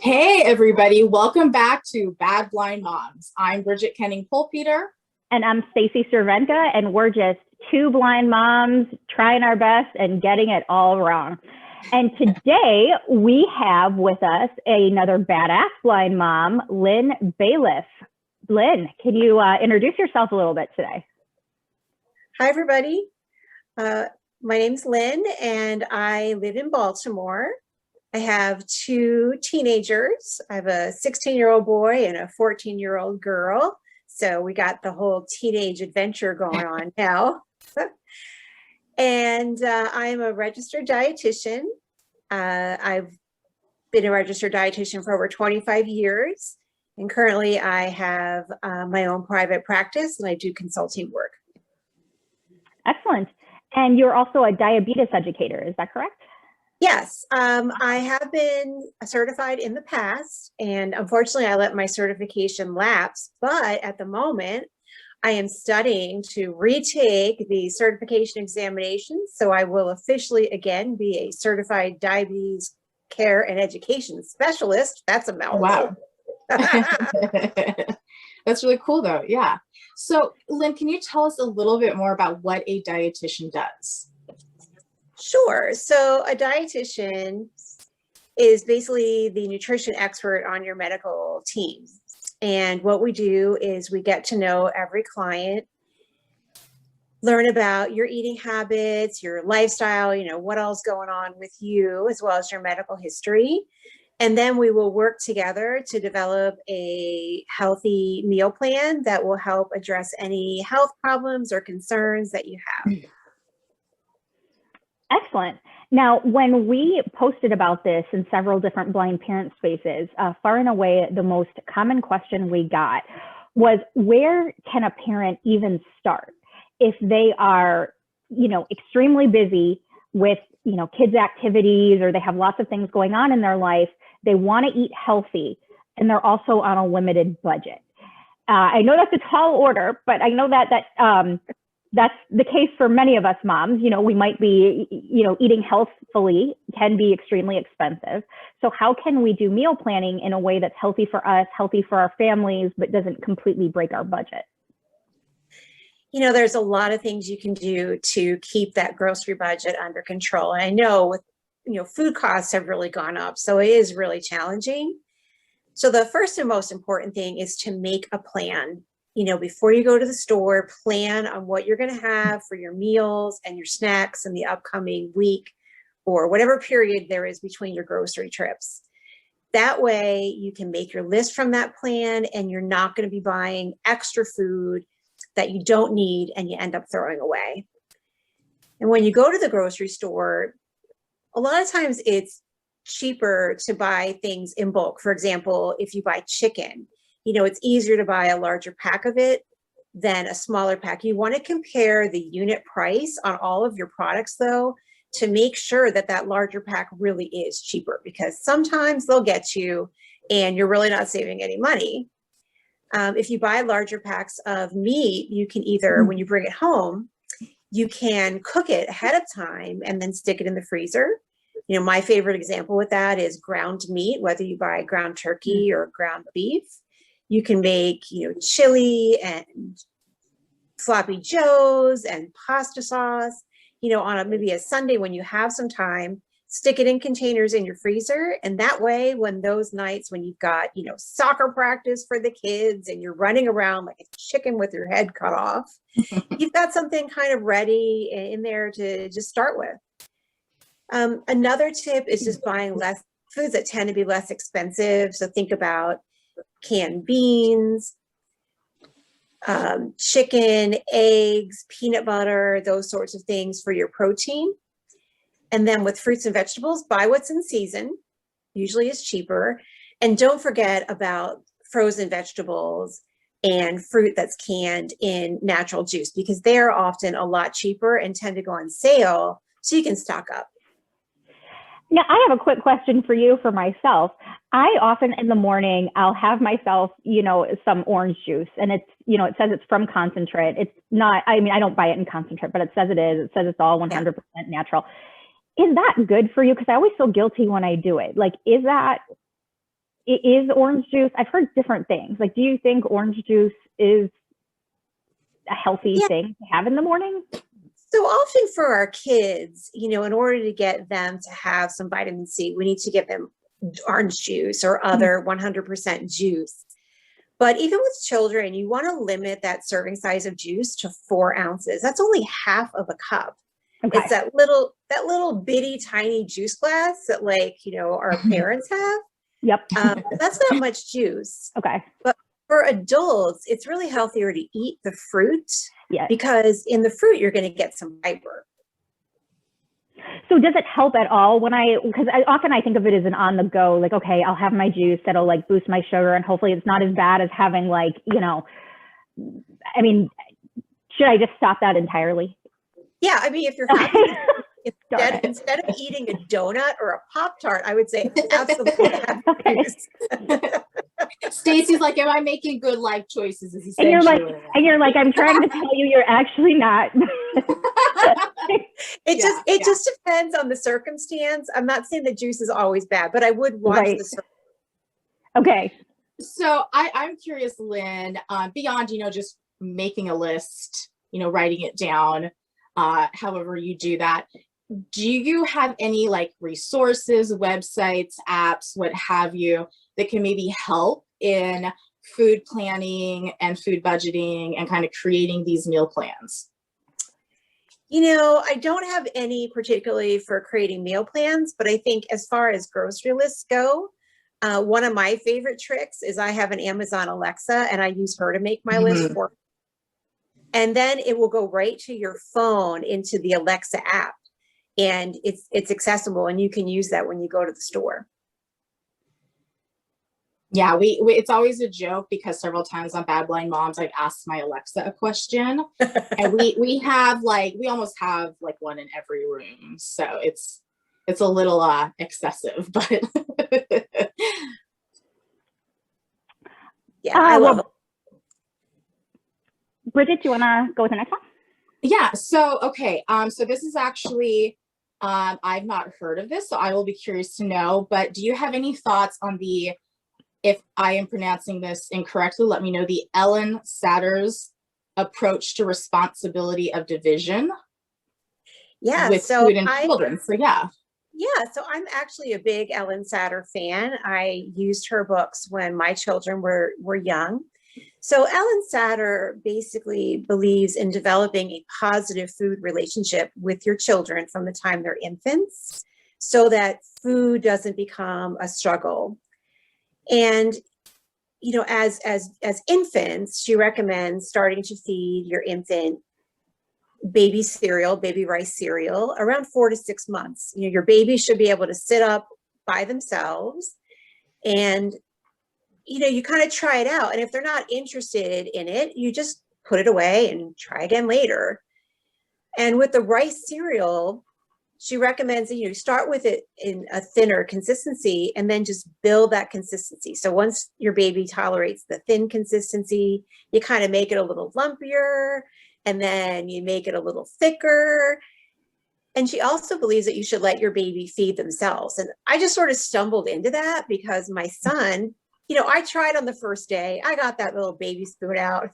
Hey, everybody. Welcome back to Bad Blind Moms. I'm Bridgit Kenning-Polpeter. And I'm Stacy Cervenka, and we're just two blind moms trying our best and getting it all wrong. And today we have with us another badass blind mom, Lynn Baillif. Lynn, can you introduce yourself a little bit today? Hi, everybody. My name's Lynn, and I live in Baltimore. I have two teenagers. I have a 16-year-old boy and a 14-year-old girl. So we got the whole teenage adventure going on now. And I am a registered dietitian. I've been a registered dietitian for over 25 years. And currently I have my own private practice and I do consulting work. Excellent. And you're also a diabetes educator, is that correct? Yes, I have been certified in the past, and unfortunately I let my certification lapse, but at the moment I am studying to retake the certification examinations, so I will officially again be a certified diabetes care and education specialist. That's a mouthful. Wow. That's really cool though. Yeah. So Lynn, can you tell us a little bit more about what a dietitian does? Sure. So a dietitian is basically the nutrition expert on your medical team. And what we do is we get to know every client, learn about your eating habits, your lifestyle, what else going on with you, as well as your medical history. And then we will work together to develop a healthy meal plan that will help address any health problems or concerns that you have. Excellent. Now, when we posted about this in several different blind parent spaces, far and away, the most common question we got was, where can a parent even start if they are, extremely busy with, kids' activities, or they have lots of things going on in their life, they want to eat healthy, and they're also on a limited budget. I know that's a tall order, but I know that's the case for many of us moms. We might be, eating healthfully can be extremely expensive. So how can we do meal planning in a way that's healthy for us, healthy for our families, but doesn't completely break our budget? There's a lot of things you can do to keep that grocery budget under control. And I know with, food costs have really gone up, so it is really challenging. So the first and most important thing is to make a plan. Before you go to the store, plan on what you're going to have for your meals and your snacks in the upcoming week or whatever period there is between your grocery trips. That way you can make your list from that plan, and you're not going to be buying extra food that you don't need and you end up throwing away. And when you go to the grocery store, a lot of times it's cheaper to buy things in bulk. For example, if you buy chicken, it's easier to buy a larger pack of it than a smaller pack. You want to compare the unit price on all of your products, though, to make sure that that larger pack really is cheaper, because sometimes they'll get you and you're really not saving any money. If you buy larger packs of meat, you can either, when you bring it home, you can cook it ahead of time and then stick it in the freezer. My favorite example with that is ground meat, whether you buy ground turkey or ground beef. You can make, chili and sloppy joes and pasta sauce, on maybe a Sunday when you have some time, stick it in containers in your freezer. And that way, when those nights when you've got, soccer practice for the kids and you're running around like a chicken with your head cut off, you've got something kind of ready in there to just start with. Another tip is just buying less foods that tend to be less expensive. So think about canned beans, chicken, eggs, peanut butter, those sorts of things for your protein. And then with fruits and vegetables, buy what's in season, usually is cheaper. And don't forget about frozen vegetables and fruit that's canned in natural juice, because they're often a lot cheaper and tend to go on sale, so you can stock up. Now, I have a quick question for you for myself. I often in the morning, I'll have myself, some orange juice, and it's, it says it's from concentrate. It's not, I don't buy it in concentrate, but it says it is. It says it's all 100% natural. Is that good for you? Because I always feel guilty when I do it. Like, is that is orange juice? I've heard different things. Like, do you think orange juice is a healthy thing to have in the morning? So often for our kids, in order to get them to have some vitamin C, we need to give them orange juice or other 100% juice. But even with children, you want to limit that serving size of juice to 4 ounces. That's only half of a cup. Okay. It's that little bitty tiny juice glass that our parents have. Yep. That's not much juice. Okay. But for adults, it's really healthier to eat the fruit because in the fruit, you're going to get some fiber. So does it help at all because often I think of it as an on the go, like, okay, I'll have my juice that'll like boost my sugar and hopefully it's not as bad as having should I just stop that entirely? Yeah. I mean, if you're having, instead of eating a donut or a Pop-Tart, I would say absolutely have juice. Stacy's like, am I making good life choices? And you're like, I'm trying to tell you, you're actually not. It just depends on the circumstance. I'm not saying that juice is always bad, but I would watch the circumstance. Okay. So I'm curious, Lynn, beyond, just making a list, writing it down, however you do that, do you have any like resources, websites, apps, what have you, that can maybe help in food planning and food budgeting and kind of creating these meal plans? I don't have any particularly for creating meal plans, but I think as far as grocery lists go, one of my favorite tricks is I have an Amazon Alexa and I use her to make my list for me. And then it will go right to your phone into the Alexa app. And it's accessible and you can use that when you go to the store. Yeah, we it's always a joke because several times on Bad Blind Moms, I've asked my Alexa a question, and we almost have like one in every room, so it's a little excessive, but yeah, I love it. Bridget, do you want to go with the next one? Yeah. So okay. So this is actually I've not heard of this, so I will be curious to know. But do you have any thoughts on if I am pronouncing this incorrectly, let me know, the Ellen Satter's approach to responsibility of division with food and children? So yeah, so I'm actually a big Ellen Satter fan. I used her books when my children were young. So Ellen Satter basically believes in developing a positive food relationship with your children from the time they're infants so that food doesn't become a struggle. And, as infants, she recommends starting to feed your infant baby cereal, baby rice cereal, around 4 to 6 months. Your baby should be able to sit up by themselves and, you kind of try it out. And if they're not interested in it, you just put it away and try again later. And with the rice cereal, she recommends that you start with it in a thinner consistency and then just build that consistency. So once your baby tolerates the thin consistency, you kind of make it a little lumpier and then you make it a little thicker. And she also believes that you should let your baby feed themselves. And I just sort of stumbled into that because my son, I tried on the first day. I got that little baby spoon out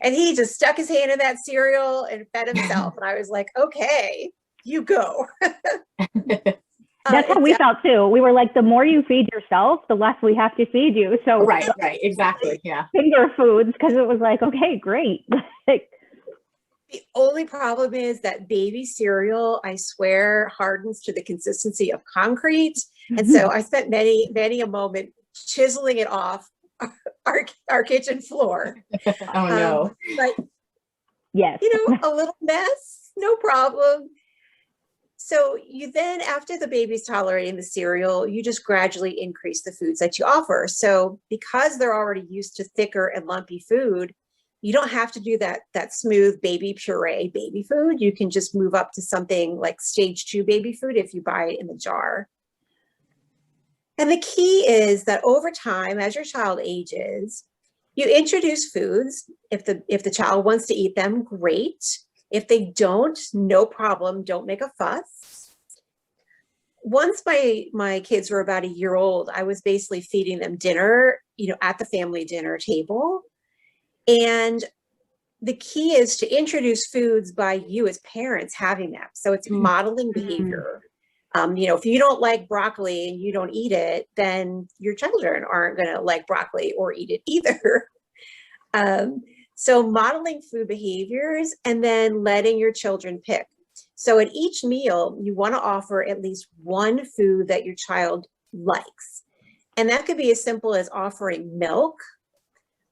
and he just stuck his hand in that cereal and fed himself. And I was like, okay, you go. That's how we felt too. We were like, the more you feed yourself, the less we have to feed you. So right, exactly, yeah. Finger foods, because it was like, okay, great. The only problem is that baby cereal, I swear, hardens to the consistency of concrete. And so I spent many a moment chiseling it off our kitchen floor. Oh no. But yes, a little mess, no problem. So you then, after the baby's tolerating the cereal, you just gradually increase the foods that you offer. So because they're already used to thicker and lumpy food, you don't have to do that smooth baby puree baby food. You can just move up to something like stage 2 baby food if you buy it in the jar. And the key is that over time, as your child ages, you introduce foods. If the child wants to eat them, great. If they don't, no problem. Don't make a fuss. once my kids were about a year old, I was basically feeding them dinner, at the family dinner table. And the key is to introduce foods by you as parents having them. So it's modeling behavior. If you don't like broccoli and you don't eat it, then your children aren't going to like broccoli or eat it either. So modeling food behaviors and then letting your children pick. So at each meal, you want to offer at least one food that your child likes. And that could be as simple as offering milk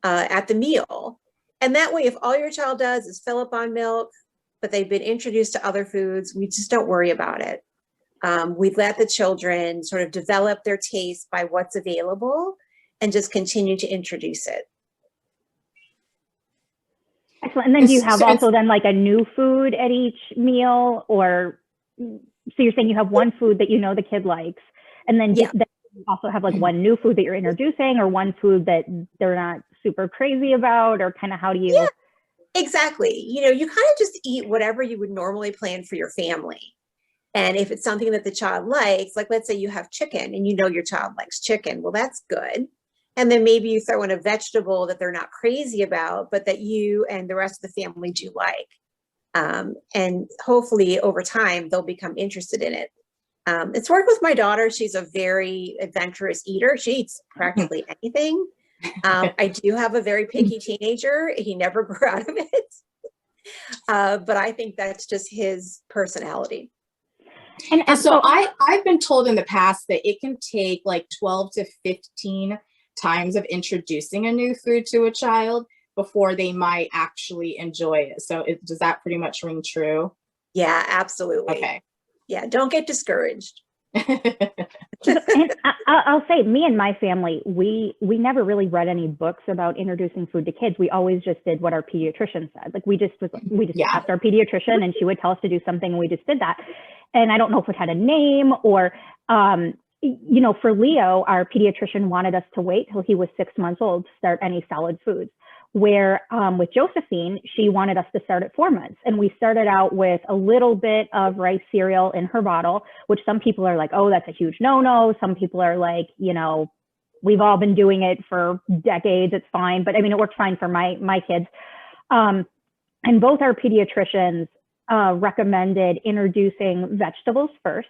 at the meal. And that way, if all your child does is fill up on milk, but they've been introduced to other foods, we just don't worry about it. We let the children sort of develop their taste by what's available and just continue to introduce it. Excellent. And then do you have also then like a new food at each meal, or so you're saying you have one food that the kid likes, and then then you also have like one new food that you're introducing, or one food that they're not super crazy about, or kind of how do you? Yeah, exactly. You kind of just eat whatever you would normally plan for your family. And if it's something that the child likes, like let's say you have chicken and your child likes chicken, well, that's good. And then maybe you throw in a vegetable that they're not crazy about, but that you and the rest of the family do like. And hopefully over time, they'll become interested in it. It's worked with my daughter. She's a very adventurous eater. She eats practically anything. I do have a very picky teenager. He never grew out of it. But I think that's just his personality. And so I've been told in the past that it can take like 12 to 15 times of introducing a new food to a child before they might actually enjoy it. So does that pretty much ring true? Yeah, absolutely. Okay. Yeah, don't get discouraged. And I'll say, me and my family, we never really read any books about introducing food to kids. We always just did what our pediatrician said. Like we just asked our pediatrician, and she would tell us to do something, and we just did that. And I don't know if it had a name or, for Leo, our pediatrician wanted us to wait till he was 6 months old to start any solid foods. Where with Josephine, she wanted us to start at 4 months. And we started out with a little bit of rice cereal in her bottle, which some people are like, oh, that's a huge no-no. Some people are like, we've all been doing it for decades. It's fine. But I mean, it worked fine for my kids. And both our pediatricians recommended introducing vegetables first.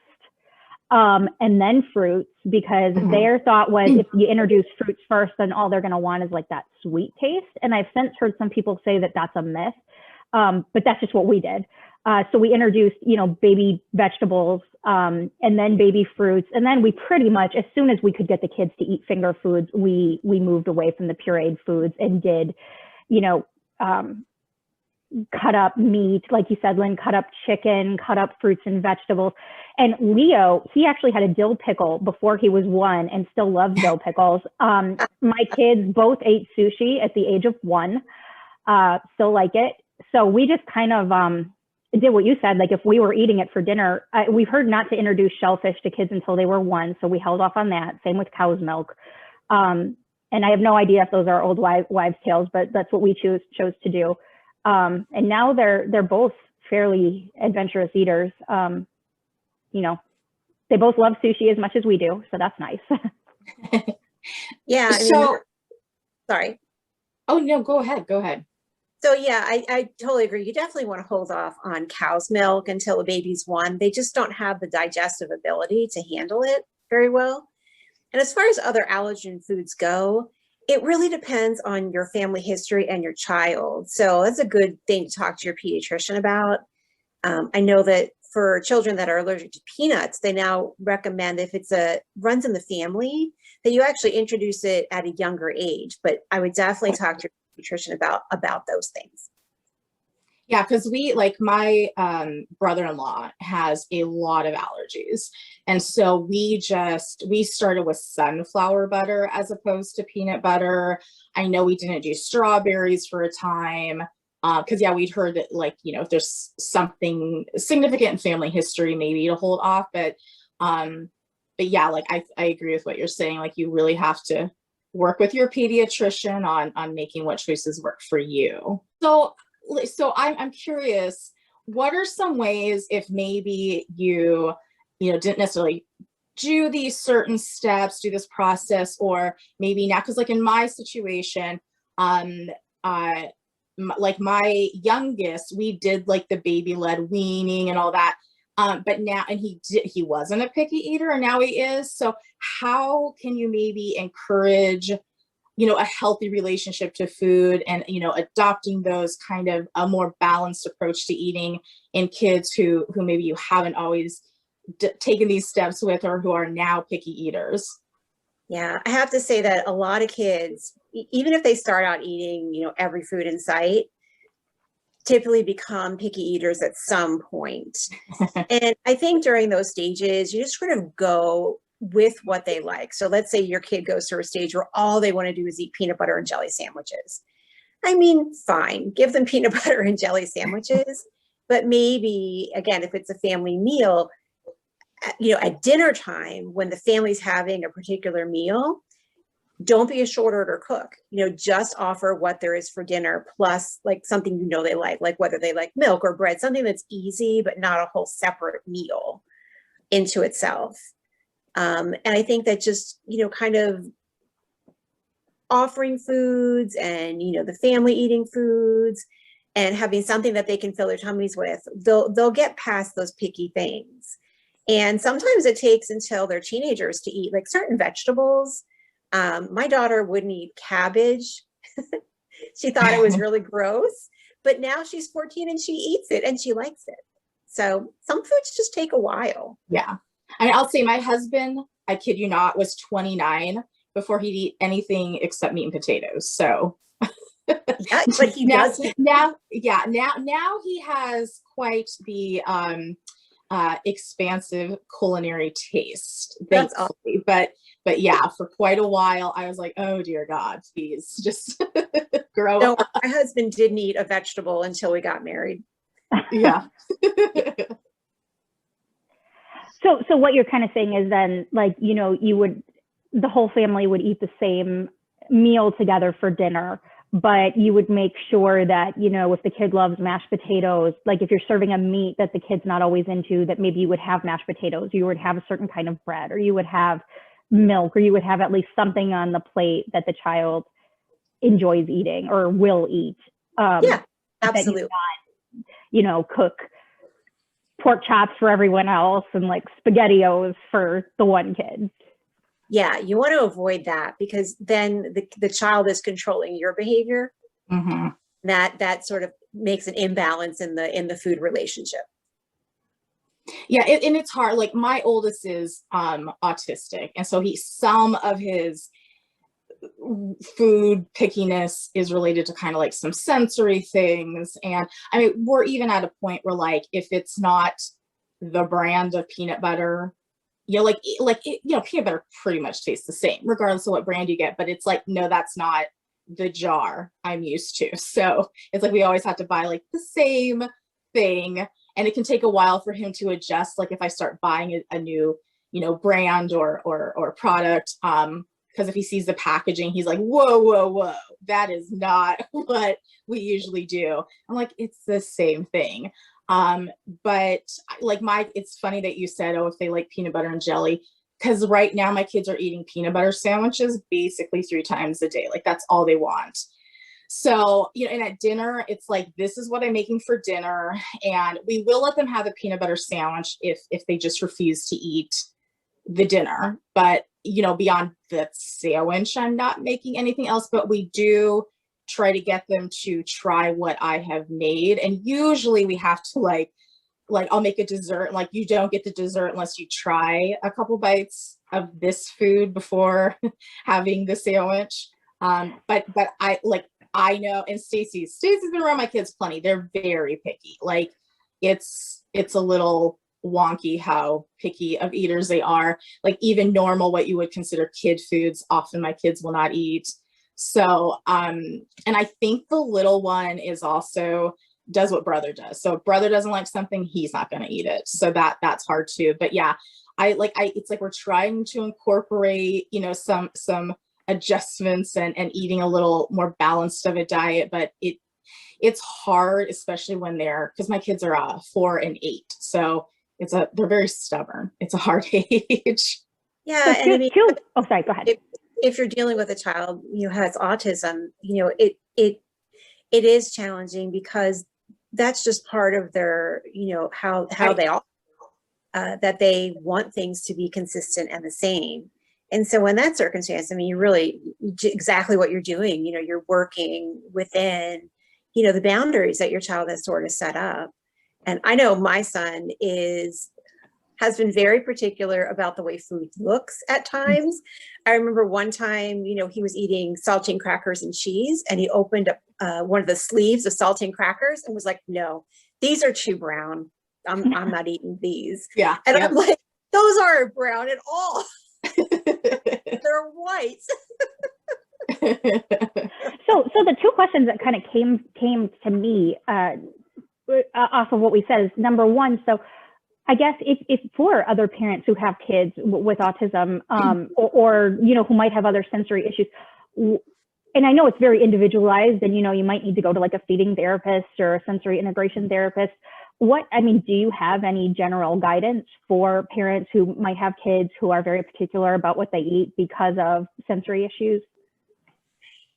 And then fruits, because their thought was if you introduce fruits first, then all they're going to want is like that sweet taste. And I've since heard some people say that that's a myth, but that's just what we did. So we introduced, baby vegetables, and then baby fruits. And then we pretty much, as soon as we could get the kids to eat finger foods, we moved away from the pureed foods and did, cut up meat, like you said, Lynn, cut up chicken, cut up fruits and vegetables. And Leo, he actually had a dill pickle before he was 1 and still loves dill pickles. My kids both ate sushi at the age of 1, still like it. So we just kind of did what you said. Like if we were eating it for dinner, we've heard not to introduce shellfish to kids until they were 1. So we held off on that. Same with cow's milk. And I have no idea if those are old wives' tales, but that's what we chose to do. And now they're both fairly adventurous eaters. They both love sushi as much as we do, so that's nice. Yeah. Sorry. Oh no, go ahead. So yeah, I totally agree. You definitely want to hold off on cow's milk until a baby's 1. They just don't have the digestive ability to handle it very well. And as far as other allergen foods go, it really depends on your family history and your child. So that's a good thing to talk to your pediatrician about. I know that for children that are allergic to peanuts, they now recommend if runs in the family, that you actually introduce it at a younger age. But I would definitely talk to your pediatrician about those things. Yeah, because my brother-in-law has a lot of allergies. And so we started with sunflower butter as opposed to peanut butter. I know we didn't do strawberries for a time. Because we'd heard that if there's something significant in family history, maybe to hold off. But yeah, I agree with what you're saying. Like you really have to work with your pediatrician on making what choices work for you. So I'm curious, what are some ways if maybe you didn't necessarily do these certain steps, do this process, or maybe now, because like in my situation, like my youngest, we did like the baby led weaning and all that. But now, and he wasn't a picky eater, and now he is. So how can you maybe encourage, a healthy relationship to food, and, adopting those kind of a more balanced approach to eating in kids who maybe you haven't always taken these steps with, or who are now picky eaters? Yeah, I have to say that a lot of kids, even if they start out eating, every food in sight, typically become picky eaters at some point. And I think during those stages, you just sort of go with what they like. So let's say your kid goes through a stage where all they want to do is eat peanut butter and jelly sandwiches. I mean, fine, give them peanut butter and jelly sandwiches, but maybe, again, if it's a family meal, at dinner time, when the family's having a particular meal, don't be a short order cook, just offer what there is for dinner, plus like something, they like whether they like milk or bread, something that's easy, but not a whole separate meal into itself. And I think that just, kind of offering foods and, the family eating foods and having something that they can fill their tummies with, they'll get past those picky things. And sometimes it takes until they're teenagers to eat like certain vegetables. My daughter wouldn't eat cabbage. She thought it was really gross, but now she's 14 and she eats it and she likes it. So some foods just take a while. Yeah. I mean, I'll say my husband, I kid you not, was 29 before he'd eat anything except meat and potatoes. So yeah, but he does now he has quite the expansive culinary taste, thankfully. Awesome. But yeah, for quite a while I was like, oh dear God, please just grow up. My husband didn't eat a vegetable until we got married. Yeah. So what you're kind of saying is then, like, the whole family would eat the same meal together for dinner, but you would make sure that, if the kid loves mashed potatoes, like if you're serving a meat that the kid's not always into, that maybe you would have mashed potatoes, you would have a certain kind of bread, or you would have milk, or you would have at least something on the plate that the child enjoys eating or will eat. Yeah, absolutely. Not, cook pork chops for everyone else and like SpaghettiOs for the one kid. Yeah, you want to avoid that, because then the child is controlling your behavior. Mm-hmm. That sort of makes an imbalance in the food relationship. Yeah, and it's hard. Like my oldest is autistic, and so some of his food pickiness is related to kind of like some sensory things. And I mean, we're even at a point where like if it's not the brand of peanut butter, peanut butter pretty much tastes the same regardless of what brand you get, but it's like, no, that's not the jar I'm used to. So it's like we always have to buy like the same thing, and it can take a while for him to adjust. Like if I start buying a new brand or product, because if he sees the packaging, he's like, whoa, that is not what we usually do. I'm like, it's the same thing. But like it's funny that you said, oh, if they like peanut butter and jelly, because right now my kids are eating peanut butter sandwiches basically 3 times a day. Like that's all they want. So, and at dinner, it's like, this is what I'm making for dinner. And we will let them have the peanut butter sandwich if they just refuse to eat the dinner. But, beyond the sandwich, I'm not making anything else, but we do try to get them to try what I have made. And usually we have to like I'll make a dessert. Like you don't get the dessert unless you try a couple bites of this food before having the sandwich. But I know, and Stacy's been around my kids plenty. They're very picky. Like it's a little wonky how picky of eaters they are. Like even normal, what you would consider kid foods, often my kids will not eat. So, and I think the little one is also does what brother does. So if brother doesn't like something, he's not going to eat it. So that's hard too. But yeah, it's like we're trying to incorporate, some adjustments and eating a little more balanced of a diet, but it's hard, especially when because my kids are 4 and 8. So they're very stubborn. It's a hard age. Yeah, So and I mean, oh, sorry, go ahead. if you're dealing with a child, who has autism, it is challenging because that's just part of their, how Right. they are, that they want things to be consistent and the same. And so in that circumstance, I mean, exactly what you're doing, you're working within, the boundaries that your child has sort of set up. And I know my son has been very particular about the way food looks at times. I remember one time, he was eating saltine crackers and cheese, and he opened up one of the sleeves of saltine crackers and was like, "No, these are too brown. I'm not eating these." Yeah. And Yep. I'm like, "Those aren't brown at all. They're white." So the two questions that kind of came to me off of what we said is, number one, so I guess if for other parents who have kids with autism, or who might have other sensory issues, and I know it's very individualized, and you might need to go to like a feeding therapist or a sensory integration therapist. Do you have any general guidance for parents who might have kids who are very particular about what they eat because of sensory issues?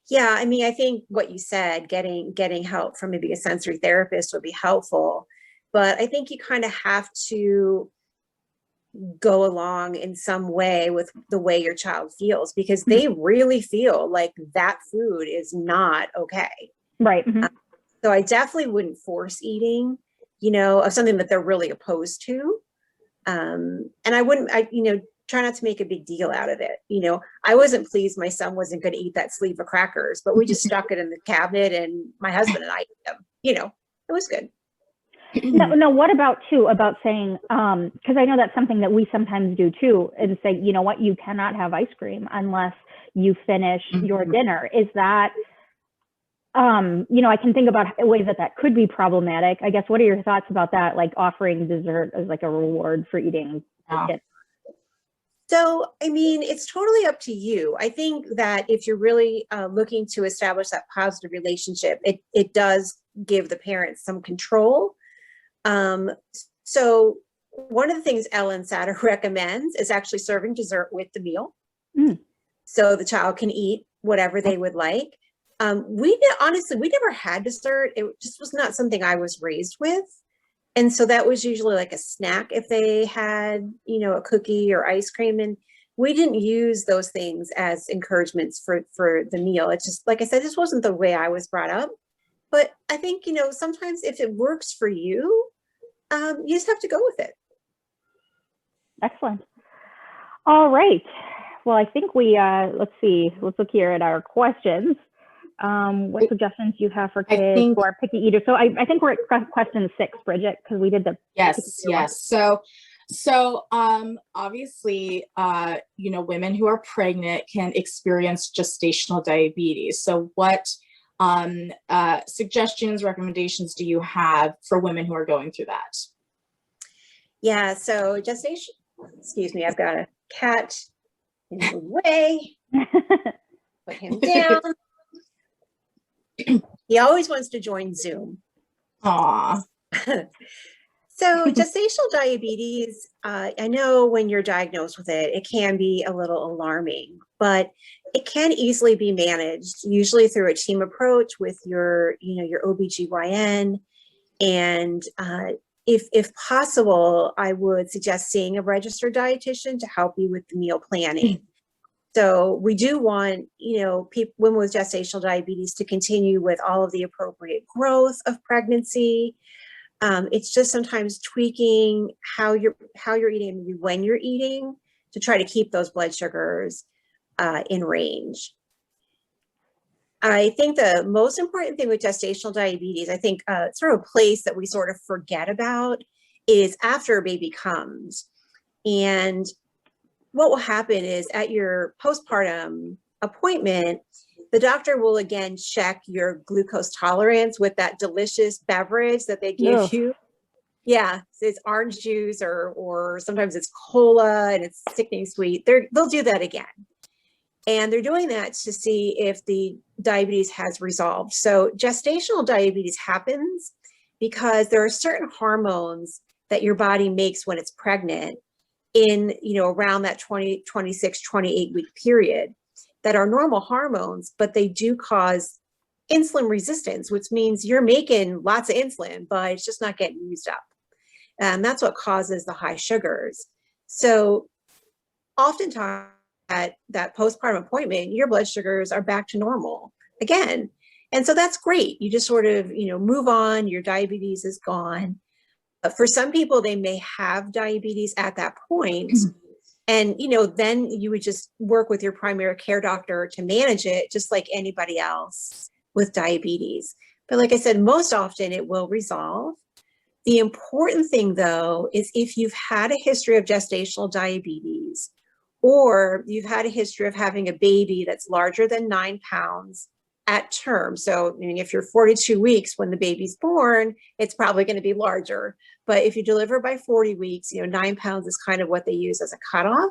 Yeah, I mean, I think what you said, getting help from maybe a sensory therapist would be helpful, but I think you kind of have to go along in some way with the way your child feels, because they really feel like that food is not okay. Right. Mm-hmm. So I definitely wouldn't force eating, of something that they're really opposed to. And I wouldn't, try not to make a big deal out of it. I wasn't pleased my son wasn't going to eat that sleeve of crackers, but we just stuck it in the cabinet, and my husband and I ate them. It was good. No, what about saying, because I know that's something that we sometimes do too, and say, you know what, you cannot have ice cream unless you finish your dinner. Is that, I can think about ways that could be problematic. I guess, what are your thoughts about that? Like offering dessert as like a reward for eating dinner? So, I mean, it's totally up to you. I think that if you're really looking to establish that positive relationship, it does give the parents some control. So one of the things Ellen Satter recommends is actually serving dessert with the meal. So the child can eat whatever they would like. Honestly, we never had dessert. It just was not something I was raised with. And so that was usually like a snack if they had, a cookie or ice cream. And we didn't use those things as encouragements for the meal. It's just, like I said, this wasn't the way I was brought up. But I think, sometimes if it works for you, you just have to go with it. Excellent. All right. Well, I think we, let's look here at our questions. What suggestions do you have for kids who are picky eaters? So I think we're at question 6, Bridget, because we did the yes. So obviously, women who are pregnant can experience gestational diabetes. So what suggestions, recommendations do you have for women who are going through that? Yeah, so gestation, excuse me, I've got a cat in the way. Put him down. He always wants to join Zoom. Aw. So gestational diabetes, I know when you're diagnosed with it, it can be a little alarming, but it can easily be managed, usually through a team approach with your OBGYN. And if possible, I would suggest seeing a registered dietitian to help you with the meal planning. So we do want, women with gestational diabetes to continue with all of the appropriate growth of pregnancy. It's just sometimes tweaking how you're eating and when you're eating to try to keep those blood sugars in range. I think the most important thing with gestational diabetes, I think sort of a place that we sort of forget about, is after a baby comes. And what will happen is at your postpartum appointment, the doctor will again check your glucose tolerance with that delicious beverage that they give you. Yeah, so it's orange juice or sometimes it's cola and it's sickening sweet. They'll do that again. And they're doing that to see if the diabetes has resolved. So gestational diabetes happens because there are certain hormones that your body makes when it's pregnant in, around that 26, 28-week period that are normal hormones, but they do cause insulin resistance, which means you're making lots of insulin, but it's just not getting used up. And that's what causes the high sugars. So oftentimes at that postpartum appointment, your blood sugars are back to normal again. And so that's great. You just sort of, move on, your diabetes is gone. But for some people, they may have diabetes at that point. And, then you would just work with your primary care doctor to manage it, just like anybody else with diabetes. But like I said, most often it will resolve. The important thing, though, is if you've had a history of gestational diabetes, or you've had a history of having a baby that's larger than 9 pounds at term. So if you're 42 weeks when the baby's born, it's probably going to be larger. But if you deliver by 40 weeks, 9 pounds is kind of what they use as a cutoff.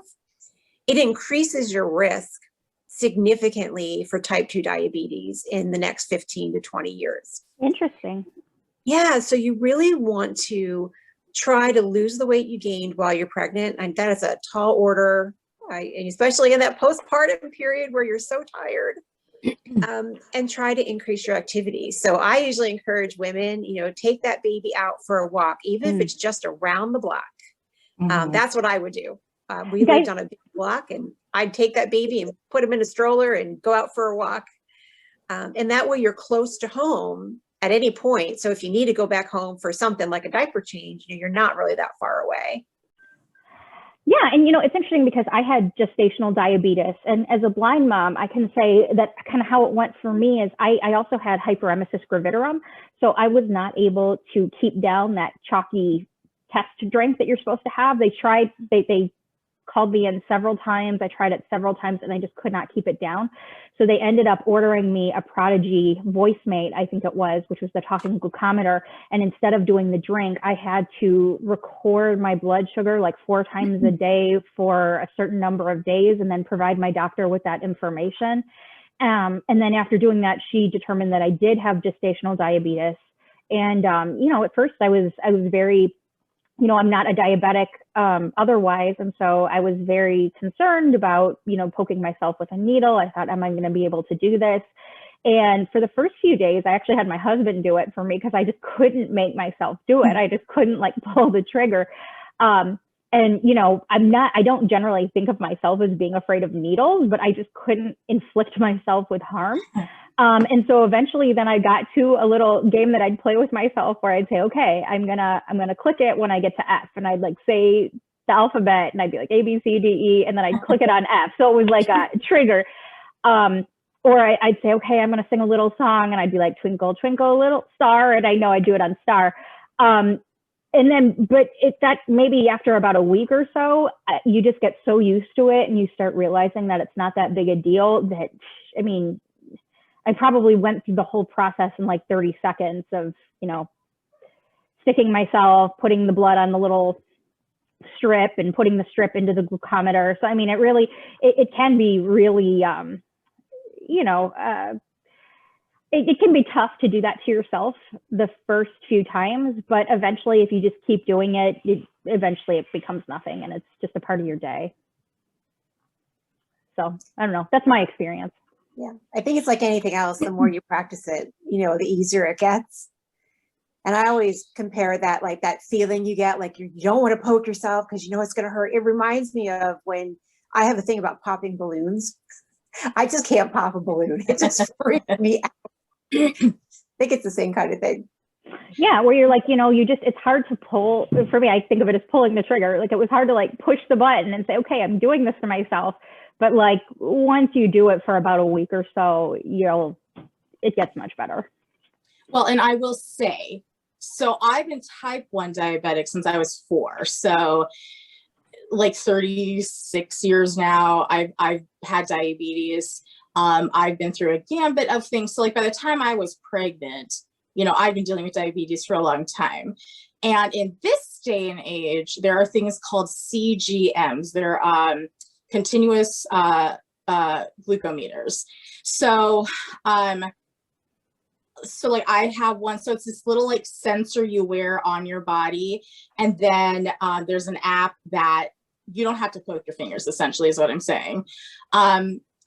It increases your risk significantly for type 2 diabetes in the next 15 to 20 years. Interesting. Yeah, so you really want to try to lose the weight you gained while you're pregnant. And that is a tall order, and especially in that postpartum period where you're so tired. And try to increase your activity. So I usually encourage women, take that baby out for a walk, even if it's just around the block. That's what I would do. We lived on a big block, and I'd take that baby and put him in a stroller and go out for a walk. And that way you're close to home at any point. So if you need to go back home for something like a diaper change, you're not really that far away. Yeah. And, it's interesting because I had gestational diabetes, and as a blind mom, I can say that kind of how it went for me is I also had hyperemesis gravidarum. So I was not able to keep down that chalky test drink that you're supposed to have. They called me in several times. I tried it several times and I just could not keep it down. So they ended up ordering me a Prodigy VoiceMate, I think it was, which was the talking glucometer. And instead of doing the drink, I had to record my blood sugar like 4 times a day for a certain number of days and then provide my doctor with that information. And then after doing that, she determined that I did have gestational diabetes. And, at first I was very, I'm not a diabetic otherwise. And so I was very concerned about, poking myself with a needle. I thought, am I going to be able to do this? And for the first few days, I actually had my husband do it for me because I just couldn't make myself do it. I just couldn't pull the trigger. And, I don't generally think of myself as being afraid of needles, but I just couldn't inflict myself with harm. And so eventually then I got to a little game that I'd play with myself where I'd say, okay, I'm gonna click it when I get to F, and I'd say the alphabet, and I'd be like A, B, C, D, E, and then I'd click it on F. So it was like a trigger. Or I'd say, okay, I'm gonna sing a little song, and I'd be like, twinkle, twinkle, little star, and I know I'd do it on star. And then, but that maybe after about a week or so, you just get so used to it and you start realizing that it's not that big a deal that, I probably went through the whole process in 30 seconds of, sticking myself, putting the blood on the little strip and putting the strip into the glucometer. So, it can be really, it can be tough to do that to yourself the first few times, but eventually if you just keep doing it, eventually it becomes nothing and it's just a part of your day. So I don't know, that's my experience. Yeah, I think it's like anything else, the more you practice it, the easier it gets. And I always compare that, that feeling you get, you don't want to poke yourself because it's going to hurt. It reminds me of when I have a thing about popping balloons. I just can't pop a balloon. It just freaks me out. I think it's the same kind of thing. Yeah, where you're it's hard to pull. For me, I think of it as pulling the trigger. It was hard to push the button and say, okay, I'm doing this to myself. But once you do it for about a week or so, it gets much better. Well, and I will say, so I've been type 1 diabetic since I was 4. So 36 years now, I've had diabetes. I've been through a gambit of things. So by the time I was pregnant, I've been dealing with diabetes for a long time. And in this day and age, there are things called CGMs. They're continuous glucometers. So I have one. So it's this little sensor you wear on your body. And then there's an app that you don't have to poke your fingers, essentially, is what I'm saying.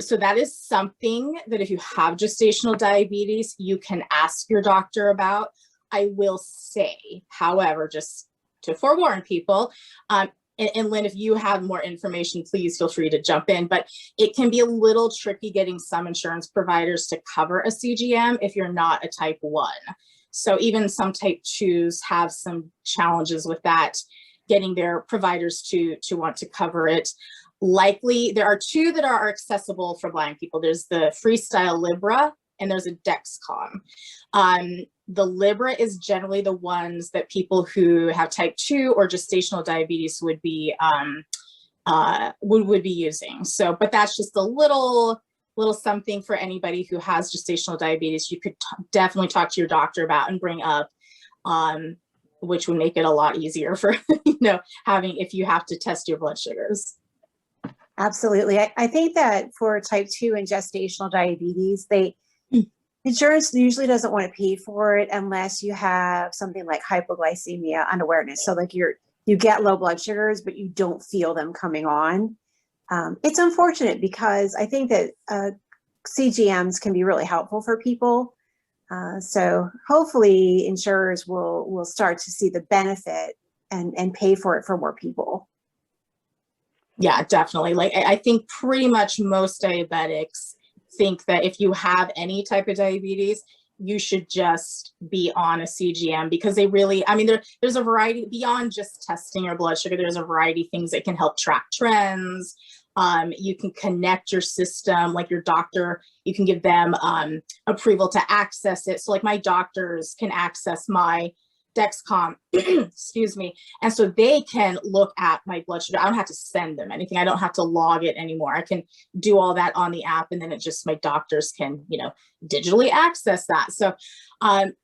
So that is something that if you have gestational diabetes, you can ask your doctor about. I will say, however, just to forewarn people, and Lynn, if you have more information, please feel free to jump in, but it can be a little tricky getting some insurance providers to cover a CGM if you're not a type 1. So even some type 2s have some challenges with that, getting their providers to want to cover it. Likely, there are 2 that are accessible for blind people. There's the Freestyle Libra and there's a Dexcom. The Libra is generally the ones that people who have type 2 or gestational diabetes would be using. So, but that's just a little something for anybody who has gestational diabetes. You could definitely talk to your doctor about and bring up, which would make it a lot easier for having, if you have to test your blood sugars. Absolutely. I think that for type 2 and gestational diabetes, insurance usually doesn't want to pay for it unless you have something like hypoglycemia unawareness. So like you get low blood sugars, but you don't feel them coming on. It's unfortunate because I think that CGMs can be really helpful for people. So hopefully insurers will start to see the benefit and pay for it for more people. Yeah, definitely. Like I think pretty much most diabetics think that if you have any type of diabetes, you should just be on a CGM because they really, I mean, there's a variety beyond just testing your blood sugar. There's a variety of things that can help track trends. You can connect your system, like your doctor, you can give them approval to access it. So like my doctors can access my Dexcom, excuse me. And so they can look at my blood sugar. I don't have to send them anything. I don't have to log it anymore. I can do all that on the app, and then it just, my doctors can, digitally access that. So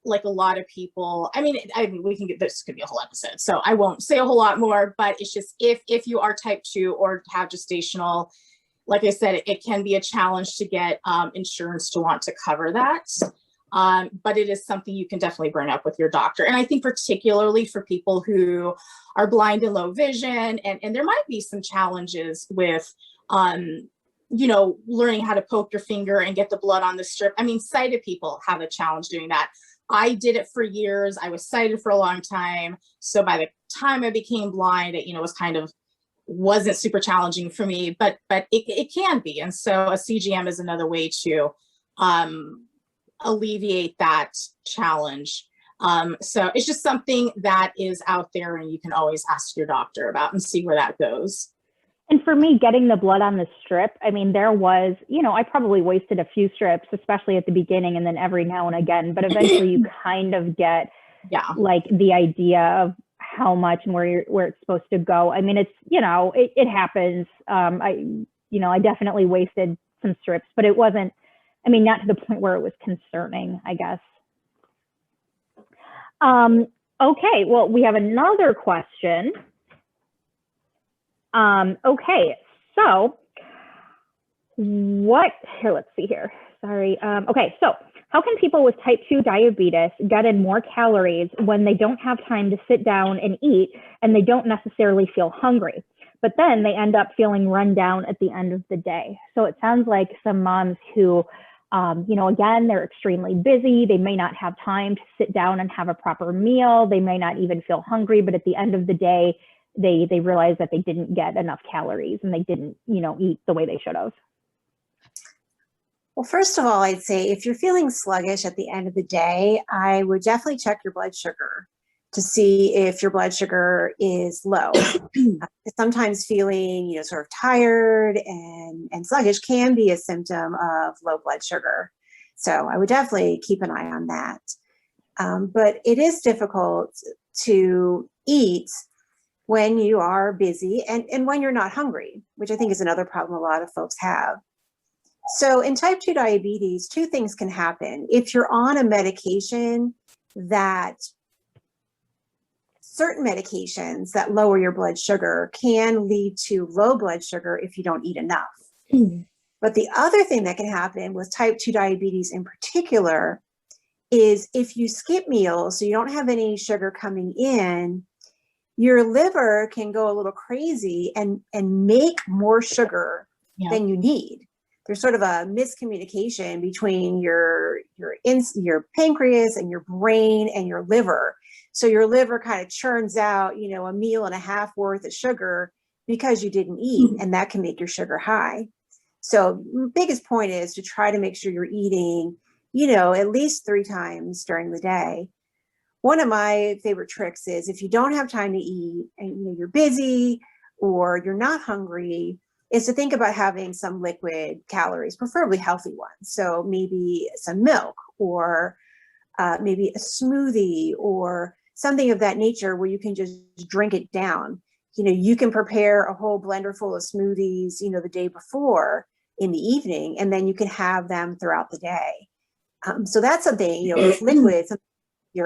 like a lot of people, I mean, we can get, this could be a whole episode, so I won't say a whole lot more, but it's just, if you are type 2 or have gestational, like I said, it can be a challenge to get insurance to want to cover that. But it is something you can definitely bring up with your doctor. And I think particularly for people who are blind and low vision, and there might be some challenges with, learning how to poke your finger and get the blood on the strip. I mean, sighted people have a challenge doing that. I did it for years. I was sighted for a long time. So by the time I became blind, it, wasn't super challenging for me, but it can be. And so a CGM is another way to, alleviate that challenge. So it's just something that is out there, and you can always ask your doctor about and see where that goes. And for me, getting the blood on the strip, I mean, there was, I probably wasted a few strips, especially at the beginning and then every now and again, but eventually you kind of get like the idea of how much and where it's supposed to go. I mean, it's, it happens. I definitely wasted some strips, but it wasn't, not to the point where it was concerning, I guess. Okay, well, we have another question. Okay, so let's see here. Sorry. Okay, so how can people with type 2 diabetes get in more calories when they don't have time to sit down and eat and they don't necessarily feel hungry, but then they end up feeling run down at the end of the day? So it sounds like some moms who again, they're extremely busy. They may not have time to sit down and have a proper meal. They may not even feel hungry, but at the end of the day, they realize that they didn't get enough calories and they didn't, eat the way they should have. Well, first of all, I'd say if you're feeling sluggish at the end of the day, I would definitely check your blood sugar to see if your blood sugar is low. Sometimes feeling, sort of tired and sluggish can be a symptom of low blood sugar. So I would definitely keep an eye on that. But it is difficult to eat when you are busy and when you're not hungry, which I think is another problem a lot of folks have. So in type 2 diabetes, 2 things can happen. If you're on a medication certain medications that lower your blood sugar can lead to low blood sugar if you don't eat enough. But the other thing that can happen with type 2 diabetes in particular is if you skip meals, so you don't have any sugar coming in, your liver can go a little crazy and make more sugar than you need. There's sort of a miscommunication between your pancreas and your brain and your liver. So your liver kind of churns out, you know, a meal and a half worth of sugar because you didn't eat, and that can make your sugar high. So biggest point is to try to make sure you're eating, you know, at least 3 times during the day. One of my favorite tricks is if you don't have time to eat and you know, you're busy or you're not hungry, is to think about having some liquid calories, preferably healthy ones. So maybe some milk or maybe a smoothie or something of that nature where you can just drink it down. You know, you can prepare a whole blender full of smoothies, you know, the day before in the evening, and then you can have them throughout the day. So that's something, you know, it's liquid, something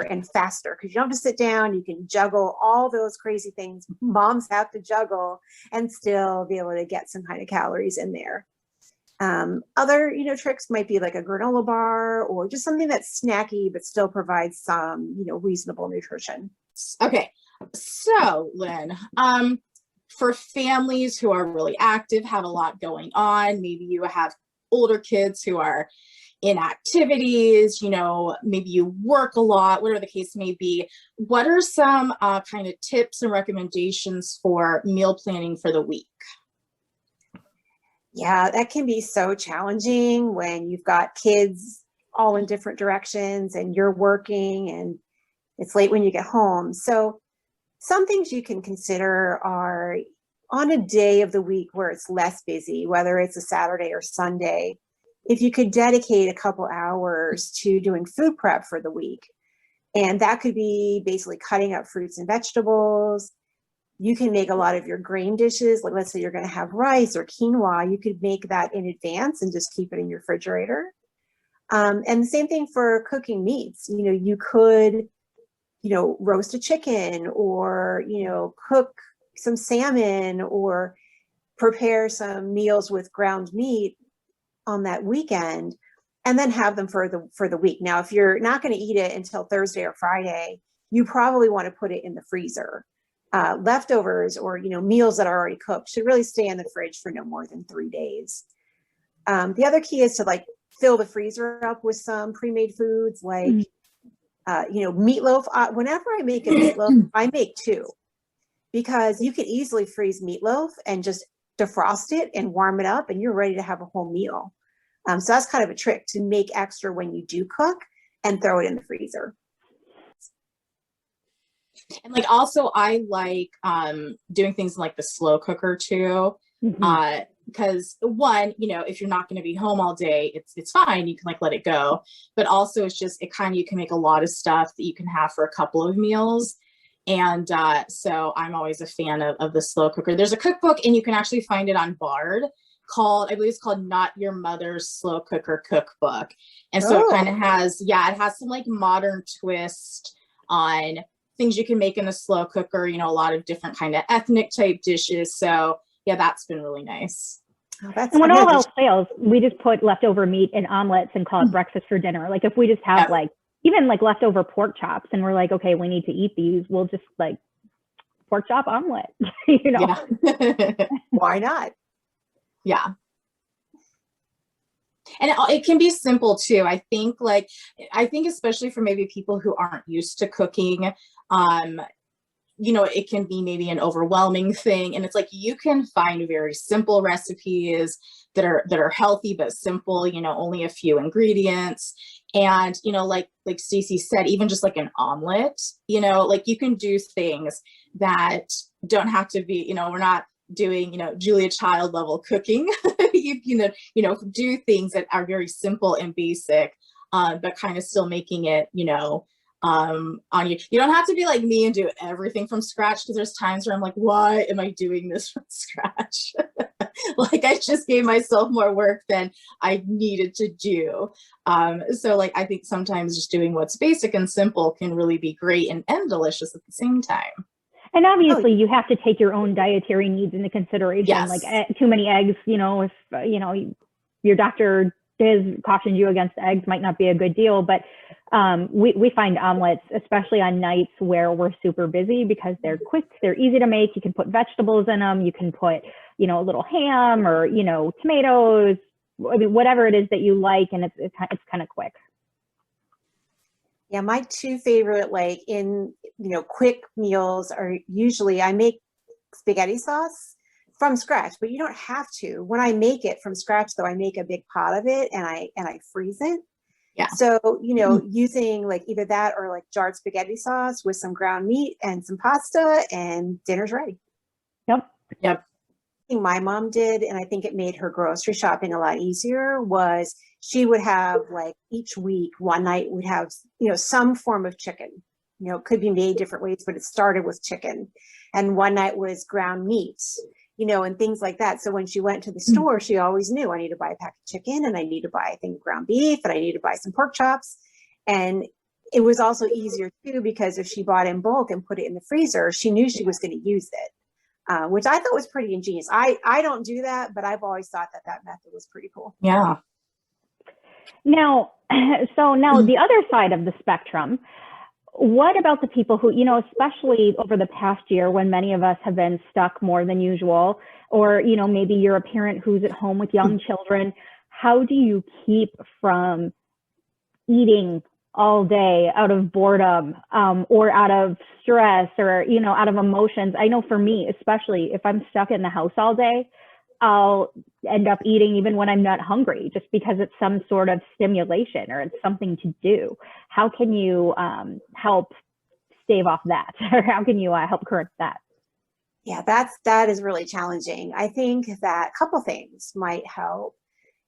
and faster, because you don't have to sit down. You can juggle all those crazy things moms have to juggle and still be able to get some kind of calories in there. Other, you know, tricks might be like a granola bar or just something that's snacky but still provides some, you know, reasonable nutrition. Okay, so Lynn, for families who are really active, have a lot going on, maybe you have older kids who are in activities, you know, maybe you work a lot, whatever the case may be, what are some kind of tips and recommendations for meal planning for the week? Yeah, that can be so challenging when you've got kids all in different directions and you're working and it's late when you get home. So some things you can consider are on a day of the week where it's less busy, whether it's a Saturday or Sunday, if you could dedicate a couple hours to doing food prep for the week. And that could be basically cutting up fruits and vegetables. You can make a lot of your grain dishes. Like let's say you're going to have rice or quinoa, you could make that in advance and just keep it in your refrigerator. And the same thing for cooking meats. You know, you could, you know, roast a chicken or, you know, cook some salmon or prepare some meals with ground meat on that weekend and then have them for the week. Now, if you're not going to eat it until Thursday or Friday, you probably want to put it in the freezer. Leftovers or, you know, meals that are already cooked should really stay in the fridge for no more than 3 days. The other key is to like fill the freezer up with some pre-made foods like, you know, meatloaf. Whenever I make a meatloaf, I make 2 because you can easily freeze meatloaf and just defrost it and warm it up and you're ready to have a whole meal. So that's kind of a trick to make extra when you do cook and throw it in the freezer. And like also I like doing things like the slow cooker too. Because one, you know, if you're not going to be home all day, it's fine. You can like let it go. But also it's just, you can make a lot of stuff that you can have for a couple of meals. And so I'm always a fan of the slow cooker. There's a cookbook and you can actually find it on Bard called, I believe it's called Not Your Mother's Slow Cooker Cookbook. And so it kind of has, it has some like modern twist on things you can make in a slow cooker, you know, a lot of different kind of ethnic type dishes. So yeah, that's been really nice. And when all else fails, we just put leftover meat in omelets and call it breakfast for dinner. Like if we just have like, even like leftover pork chops and we're like, okay, we need to eat these, we'll just like pork chop omelet, you know? Yeah. Why not? Yeah. And it can be simple too. I think especially for maybe people who aren't used to cooking, you know, it can be maybe an overwhelming thing. And it's like, you can find very simple recipes that are healthy, but simple, you know, only a few ingredients. And, you know, like Stacy said, even just like an omelet, you know, like you can do things that don't have to be, you know, we're not doing, you know, Julia Child level cooking, you know, do things that are very simple and basic, but kind of still making it, you know, on you. You don't have to be like me and do everything from scratch, because there's times where I'm like, why am I doing this from scratch? Like I just gave myself more work than I needed to do. So like, I think sometimes just doing what's basic and simple can really be great and delicious at the same time. And obviously you have to take your own dietary needs into consideration. Yes. Like too many eggs, you know, if, you know, your doctor has cautioned you against eggs might not be a good deal, but we find omelets, especially on nights where we're super busy, because they're quick, they're easy to make. You can put vegetables in them. You can put, you know, a little ham or, you know, tomatoes, I mean, whatever it is that you like, and it's kind of quick. Yeah, my two favorite, like in, you know, quick meals are usually I make spaghetti sauce from scratch, but you don't have to. When I make it from scratch, though, I make a big pot of it and I freeze it. Yeah. So, you know, using like either that or like jarred spaghetti sauce with some ground meat and some pasta, and dinner's ready. Yep. Yep. My mom did, and I think it made her grocery shopping a lot easier, was she would have like each week, one night would have, you know, some form of chicken. You know, it could be made different ways, but it started with chicken. And one night was ground meat, you know, and things like that. So when she went to the store, she always knew, I need to buy a pack of chicken, and I need to buy, I think, ground beef, and I need to buy some pork chops. And it was also easier too, because if she bought in bulk and put it in the freezer, she knew she was going to use it, which I thought was pretty ingenious. I don't do that, but I've always thought that that method was pretty cool. Yeah. Now, so now the other side of the spectrum, what about the people who, you know, especially over the past year when many of us have been stuck more than usual, or, you know, maybe you're a parent who's at home with young children, how do you keep from eating all day out of boredom, or out of stress, or, you know, out of emotions? I know for me, especially if I'm stuck in the house all day, I'll end up eating even when I'm not hungry, just because it's some sort of stimulation or it's something to do. How can you help stave off that? Or how can you help correct that? Yeah, that is really challenging. I think that a couple things might help.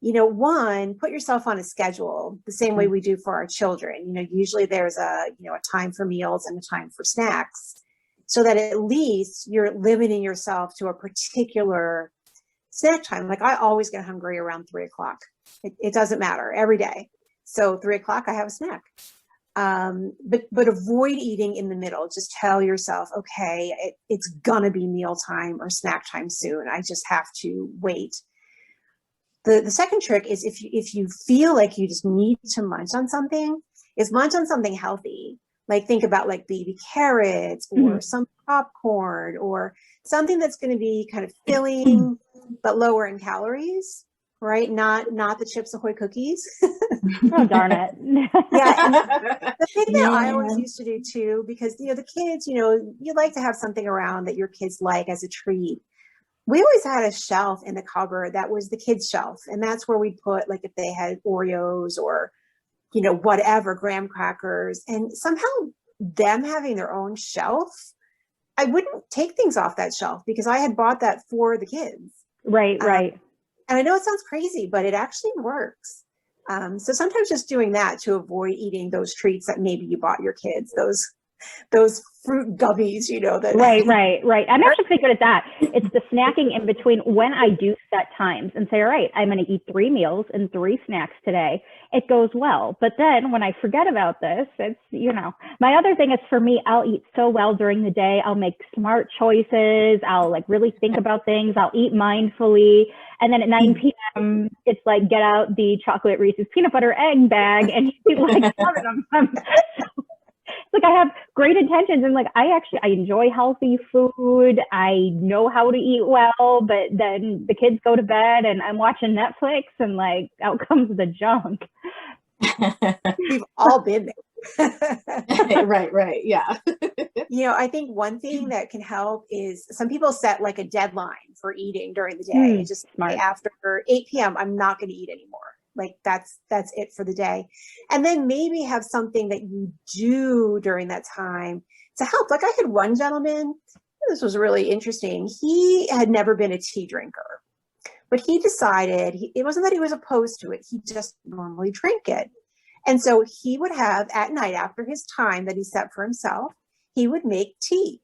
You know, one, put yourself on a schedule the same way we do for our children. You know, usually there's a time for meals and a time for snacks, so that at least you're limiting yourself to a particular snack time. Like I always get hungry around 3 o'clock. It doesn't matter every day. So 3 o'clock, I have a snack. But avoid eating in the middle. Just tell yourself, okay, it's gonna be mealtime or snack time soon. I just have to wait. The second trick is if you feel like you just need to munch on something, is munch on something healthy. Like think about like baby carrots or some popcorn or something that's going to be kind of filling but lower in calories, right? Not the Chips Ahoy cookies. Oh, darn it. Yeah. And the thing that I always used to do too, because, you know, the kids, you know, you like to have something around that your kids like as a treat. We always had a shelf in the cupboard that was the kids' shelf. And that's where we'd put, like, if they had Oreos or, you know, whatever, graham crackers. And somehow them having their own shelf, I wouldn't take things off that shelf because I had bought that for the kids. Right. And I know it sounds crazy, but it actually works. So sometimes just doing that to avoid eating those treats that maybe you bought your kids, those fruit gummies, you know, that. Right. I'm actually pretty good at that. It's the snacking in between when I do set times and say, all right, I'm going to eat 3 meals and 3 snacks today. It goes well. But then when I forget about this, it's, you know, my other thing is for me, I'll eat so well during the day. I'll make smart choices. I'll like really think about things. I'll eat mindfully. And then at 9 p.m., it's like, get out the chocolate Reese's peanut butter egg bag and eat like 7 of them. Like I have great intentions and like I enjoy healthy food. I know how to eat well, but then the kids go to bed and I'm watching Netflix and like out comes the junk. We've all been there. Right. Yeah. You know, I think one thing that can help is some people set like a deadline for eating during the day. Just smart. After 8 p.m., I'm not going to eat anymore. Like that's it for the day. And then maybe have something that you do during that time to help. Like I had one gentleman, this was really interesting. He had never been a tea drinker, but he decided, it wasn't that he was opposed to it. He just normally drank it. And so he would have at night after his time that he set for himself, he would make tea.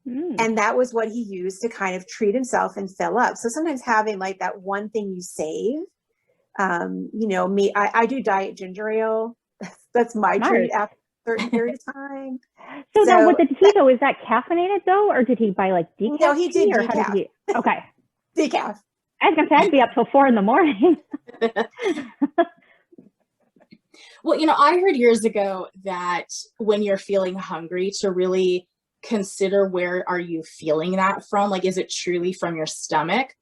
And that was what he used to kind of treat himself and fill up. So sometimes having like that one thing you save. You know, I do diet ginger ale. That's my treat after a certain period of time. So now with the tea though, is that caffeinated though? Or did he buy like decaf? No, he did tea, or decaf. how did he? Okay. Decaf. I was gonna say I'd be up till 4 a.m. Well, I heard years ago that when you're feeling hungry, to really consider, where are you feeling that from? Like, is it truly from your stomach?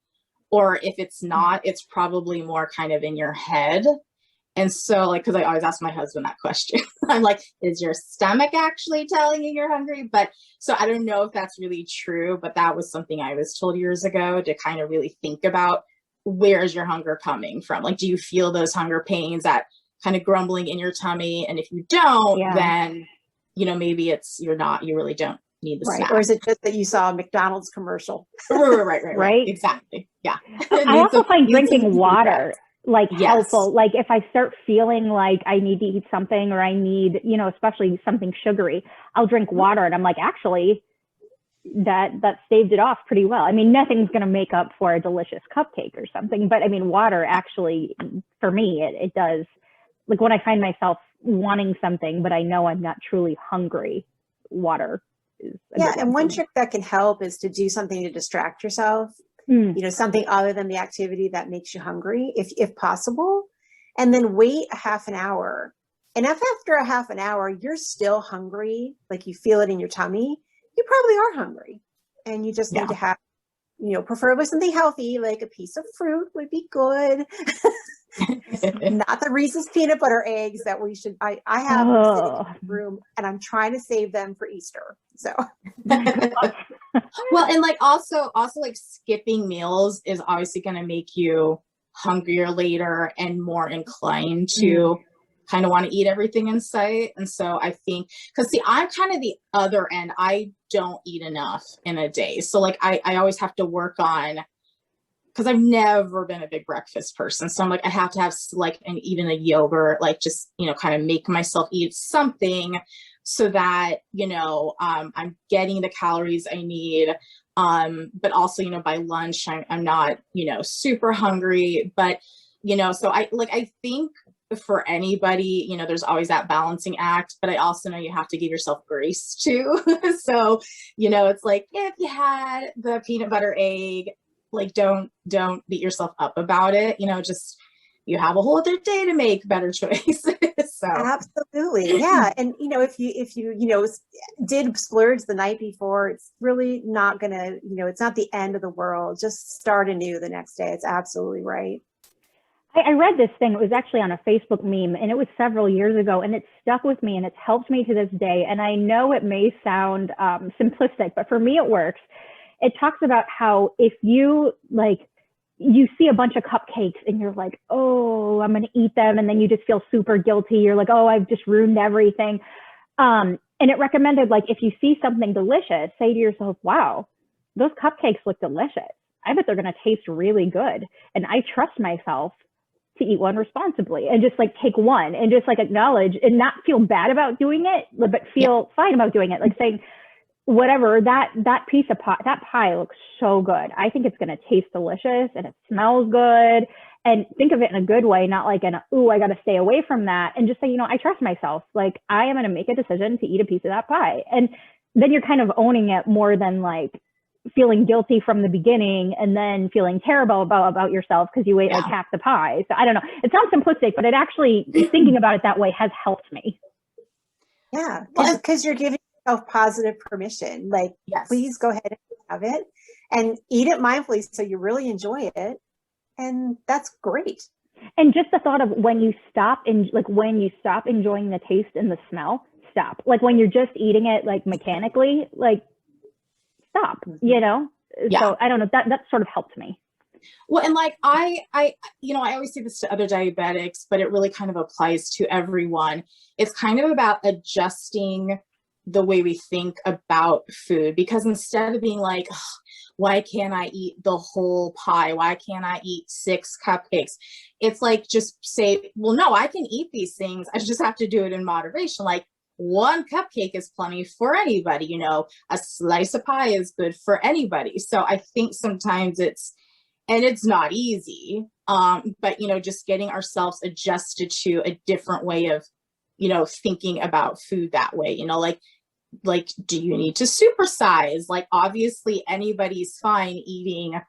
Or if it's not, it's probably more kind of in your head. And so, like, because I always ask my husband that question. I'm like, is your stomach actually telling you you're hungry? But so I don't know if that's really true, but that was something I was told years ago, to kind of really think about, where's your hunger coming from? Like, do you feel those hunger pains, that kind of grumbling in your tummy? And if you don't, then, maybe you really don't need the snack. Or is it just that you saw a McDonald's commercial? Right. Exactly. Yeah. I also find drinking water helpful. Like, if I start feeling like I need to eat something, or I need, especially something sugary, I'll drink water, and I'm like, actually, that staved it off pretty well. I mean, nothing's going to make up for a delicious cupcake or something, but I mean, water actually, for me, it does. Like, when I find myself wanting something, but I know I'm not truly hungry, water is and one trick that can help is to do something to distract yourself. Something other than the activity that makes you hungry, if possible, and then wait a half an hour. And if after a half an hour you're still hungry, like you feel it in your tummy, you probably are hungry, and you just need to have, preferably something healthy, like a piece of fruit would be good. Not the Reese's peanut butter eggs that we should. I have them sitting in the room, and I'm trying to save them for Easter. So. Well, and like also like skipping meals is obviously going to make you hungrier later and more inclined to kind of want to eat everything in sight. And so I think, because see, I'm kind of the other end. I don't eat enough in a day. So like I always have to work on, because I've never been a big breakfast person. So I'm like, I have to have even a yogurt, like just, kind of make myself eat something, so that, I'm getting the calories I need. But also, by lunch, I'm not, super hungry, but, so I think for anybody, there's always that balancing act, but I also know you have to give yourself grace too. So, it's like, if you had the peanut butter egg, like, don't beat yourself up about it. Just, you have a whole other day to make better choices. So absolutely. Yeah. And if you did splurge the night before, it's really not gonna, it's not the end of the world. Just start anew the next day. It's absolutely right. I read this thing. It was actually on a Facebook meme, and it was several years ago, and it stuck with me, and it's helped me to this day. And I know it may sound simplistic, but for me, it works. It talks about how if you you see a bunch of cupcakes and you're like, oh, I'm going to eat them. And then you just feel super guilty. You're like, oh, I've just ruined everything. And it recommended, like, if you see something delicious, say to yourself, wow, those cupcakes look delicious. I bet they're going to taste really good. And I trust myself to eat one responsibly, and just like take one and just like acknowledge and not feel bad about doing it, but feel fine about doing it. Like saying, whatever, that piece of pie, that pie looks so good. I think it's going to taste delicious, and it smells good. And think of it in a good way, not like ooh, I got to stay away from that. And just say, I trust myself. Like, I am going to make a decision to eat a piece of that pie. And then you're kind of owning it, more than like feeling guilty from the beginning and then feeling terrible about yourself because you ate like half the pie. So I don't know. It sounds simplistic, but it actually, thinking about it that way has helped me. Yeah, because you're giving yourself positive permission. Like, please go ahead and have it and eat it mindfully so you really enjoy it. And that's great. And just the thought of when you stop enjoying the taste and the smell, stop. Like when you're just eating it like mechanically, like stop, So I don't know, that sort of helped me. Well, and like I always say this to other diabetics, but it really kind of applies to everyone. It's kind of about adjusting the way we think about food, because instead of being like, why can't I eat the whole pie? Why can't I eat 6 cupcakes? It's like, just say, well, no, I can eat these things. I just have to do it in moderation. Like, 1 cupcake is plenty for anybody, a slice of pie is good for anybody. So I think sometimes it's not easy, but, just getting ourselves adjusted to a different way of, thinking about food that way, like, do you need to supersize? Like, obviously anybody's fine eating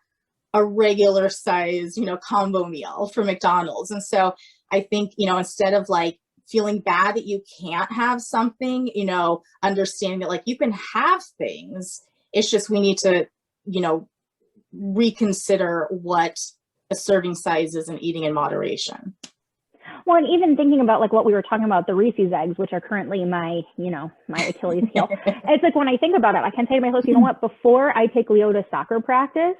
a regular size, combo meal from McDonald's. And so I think, instead of like feeling bad that you can't have something, understanding that like you can have things, it's just we need to, reconsider what a serving size is and eating in moderation. Well, and even thinking about like what we were talking about, the Reese's eggs, which are currently my, my Achilles heel. It's like when I think about it, I can say to myself, you know what, before I take Leo to soccer practice,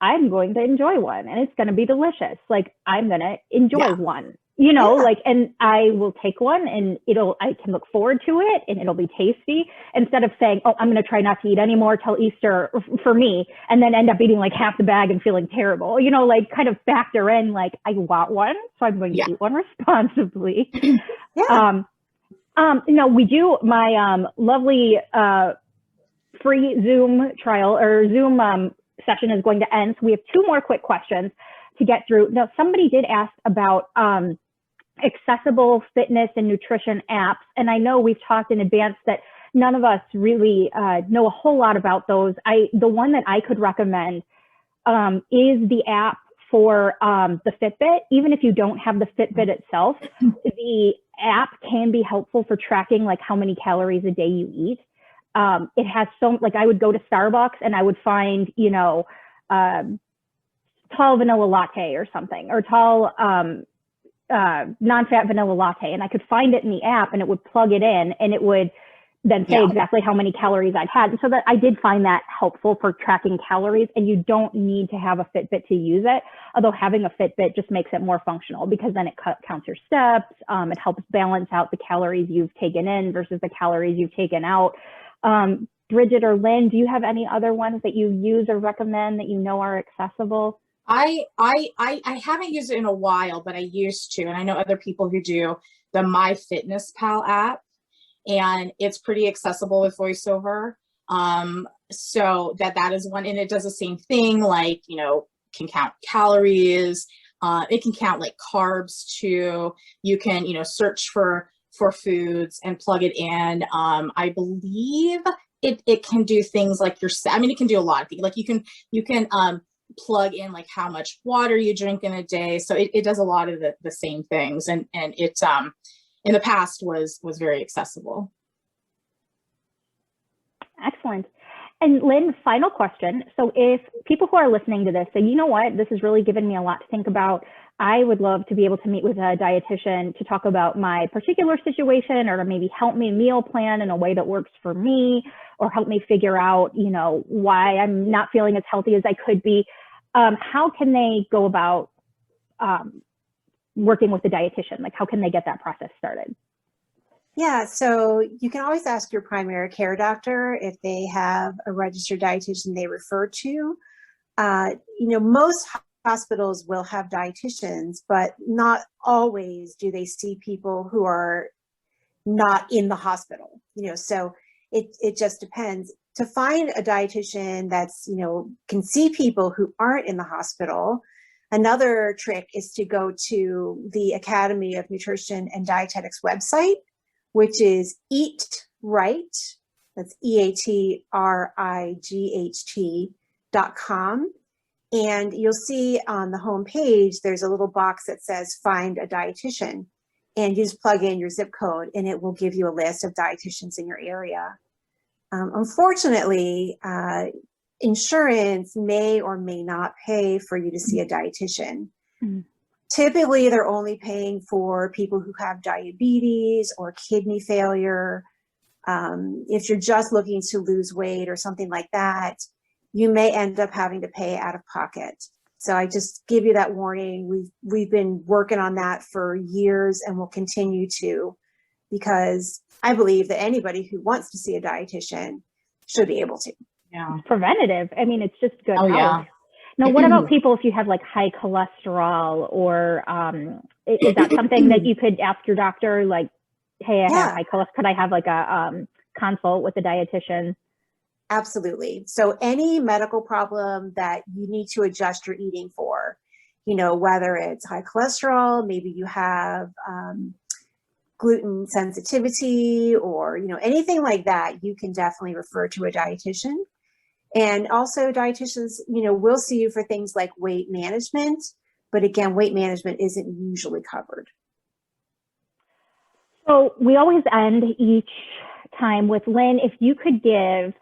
I'm going to enjoy one and it's going to be delicious. Like I'm going to enjoy one, like, and I will take one and I can look forward to it and it'll be tasty, instead of saying, oh, I'm going to try not to eat anymore till Easter for me, and then end up eating like half the bag and feeling terrible, like kind of factor in like, I want one, so I'm going to eat one responsibly. We do my lovely free Zoom trial or Zoom session is going to end. So we have 2 more quick questions to get through. Now, somebody did ask about accessible fitness and nutrition apps. And I know we've talked in advance that none of us really know a whole lot about those. The one that I could recommend is the app for the Fitbit. Even if you don't have the Fitbit itself, the app can be helpful for tracking like how many calories a day you eat. It has I would go to Starbucks and I would find, tall vanilla latte or something, or tall non-fat vanilla latte. And I could find it in the app and it would plug it in and it would then say exactly how many calories I'd had. And so that I did find that helpful for tracking calories, and you don't need to have a Fitbit to use it. Although having a Fitbit just makes it more functional, because then it counts your steps. It helps balance out the calories you've taken in versus the calories you've taken out. Bridget or Lynn, do you have any other ones that you use or recommend that are accessible? I haven't used it in a while, but I used to, and I know other people who do, the MyFitnessPal app, and it's pretty accessible with VoiceOver. So that is one, and it does the same thing, like, can count calories. It can count like carbs too. You can, search for foods and plug it in. I believe it can do things like it can do a lot of things. Like you can plug in like how much water you drink in a day. So it does a lot of the same things. And it in the past was very accessible. Excellent. And Lynn, final question. So if people who are listening to this say, you know what, this has really given me a lot to think about, I would love to be able to meet with a dietitian to talk about my particular situation, or to maybe help me meal plan in a way that works for me, or help me figure out, why I'm not feeling as healthy as I could be. How can they go about working with a dietitian? Like, how can they get that process started? Yeah, so you can always ask your primary care doctor if they have a registered dietitian they refer to. Most hospitals will have dietitians, but not always do they see people who are not in the hospital. So it just depends. To find a dietitian that's, can see people who aren't in the hospital, another trick is to go to the Academy of Nutrition and Dietetics website, which is Eat Right. That's EATRIGHT.com. And you'll see on the home page, there's a little box that says find a dietitian, and you just plug in your zip code and it will give you a list of dietitians in your area. Unfortunately, insurance may or may not pay for you to see a dietitian. Mm-hmm. Typically, they're only paying for people who have diabetes or kidney failure. If you're just looking to lose weight or something like that, you may end up having to pay out of pocket. So I just give you that warning. We've been working on that for years and will continue to, because I believe that anybody who wants to see a dietitian should be able to. Yeah. Preventative. I mean, it's just good health. Yeah. Now, what about people if you have like high cholesterol, or is that something that you could ask your doctor, like, hey, I have high cholesterol, could I have like a consult with a dietitian? Absolutely. So any medical problem that you need to adjust your eating for, whether it's high cholesterol, maybe you have gluten sensitivity, or, anything like that, you can definitely refer to a dietitian. And also dietitians, will see you for things like weight management, but again, weight management isn't usually covered. So we always end each time with, Lynn, if you could give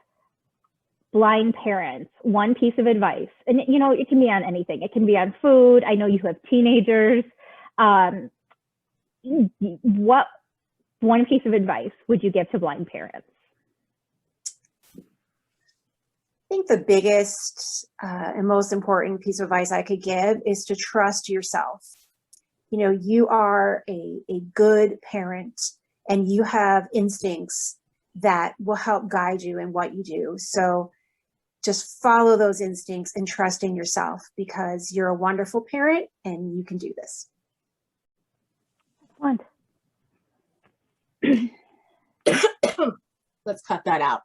blind parents one piece of advice, and it can be on anything. It can be on food. I know you have teenagers. What one piece of advice would you give to blind parents? I think the biggest and most important piece of advice I could give is to trust yourself. You are a good parent and you have instincts that will help guide you in what you do. So just follow those instincts and trust in yourself, because you're a wonderful parent and you can do this. Let's cut that out.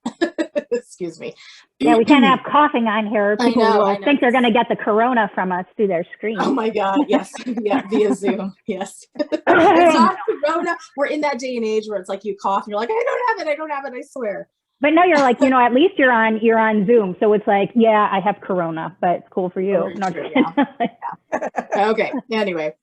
Excuse me. Yeah, we can't have coughing on here. People will think they're going to get the corona from us through their screen. Oh my God, yes. Yeah, via Zoom, yes. It's not corona. We're in that day and age where it's like you cough and you're like, I don't have it, I swear. But no, you're like, at least you're on Zoom. So it's like, yeah, I have corona, but it's cool for you. Yeah. Okay, anyway.